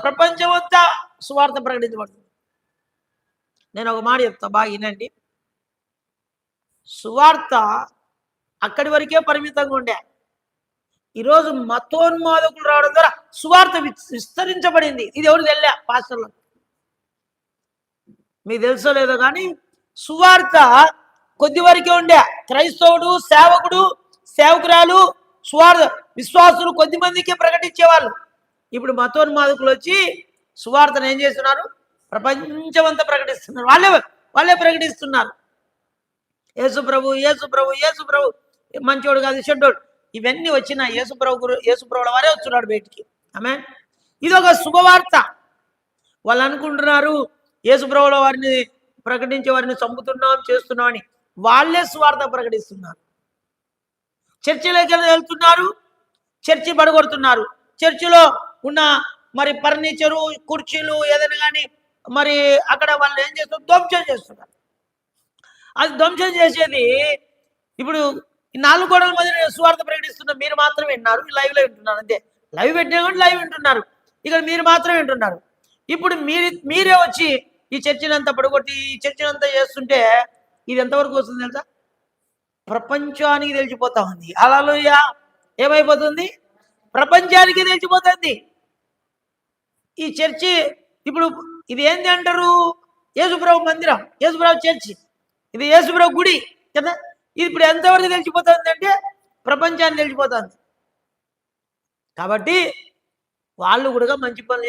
ప్రపంచం అంతా సువార్త ప్రకటించబడుతుంది. నేను ఒక మాట చెప్తా, బాగా వినండి. సువార్త అక్కడి వరకే పరిమితంగా ఉండే. ఈరోజు మతోన్మాదకులు రావడం ద్వారా సువార్త విస్తరించబడింది. ఇది ఎవరు తెలియలే పాస్టర్లు, మీకు తెలుసో లేదో కానీ సువార్త కొద్ది వరకే ఉండే. క్రైస్తవుడు, సేవకుడు, సేవకురాలు, సువార్త విశ్వాసులు కొద్ది మందికే ప్రకటించేవాళ్ళు. ఇప్పుడు మతోన్మాదకులు వచ్చి సువార్తను ఏం చేస్తున్నారు? ప్రపంచమంతా ప్రకటిస్తున్నారు. వాళ్ళే ప్రకటిస్తున్నారు. యేసు ప్రభు, యేసు ప్రభు, యేసు ప్రభు, మంచోడు కాదు, చెడ్డోడు, ఇవన్నీ వచ్చిన యేసు ప్రభుల వారే వస్తున్నాడు బయటికి. ఆమె ఇది ఒక శుభవార్త. వాళ్ళు అనుకుంటున్నారు యేసు ప్రభుల వారిని ప్రకటించే వారిని చంపుతున్నాం, చేస్తున్నాం అని. వాళ్ళే సువార్త ప్రకటిస్తున్నారు. చర్చిలోకి వెళ్తున్నారు, చర్చి పడగొడుతున్నారు. చర్చిలో ఉన్న మరి ఫర్నిచరు, కుర్చీలు ఏదైనా కానీ మరి అక్కడ వాళ్ళు ఏం చేస్తున్నారు? ధ్వంసం చేస్తున్నారు. అది ధ్వంసం చేసేది ఇప్పుడు 4 గోడల మధ్య సువార్త ప్రకటిస్తున్న మీరు మాత్రం విన్నారు, లైవ్లో వింటున్నారు. అంతే, లైవ్ పెట్టినా కూడా లైవ్ వింటున్నారు. ఇక్కడ మీరు మాత్రం వింటున్నారు. ఇప్పుడు మీరే వచ్చి ఈ చర్చినంతా పడగొట్టి ఈ చర్చినంతా చేస్తుంటే ఇది ఎంతవరకు వస్తుంది తెలుసా? ప్రపంచానికి తెలిసిపోతా ఉంది. హల్లెలూయా! ఏమైపోతుంది? ప్రపంచానికి తెలిసిపోతుంది. ఈ చర్చి ఇప్పుడు ఇది ఏంది అంటారు? యేసుప్రభు మందిరం, యేసుప్రభు చర్చి, ఇది యేసుప్రభు గుడి కదా. ఇది ఇప్పుడు ఎంతవరకు తెలిసిపోతుంది అంటే ప్రపంచాన్ని తెలిసిపోతుంది. కాబట్టి వాళ్ళు కూడా మంచి పనులు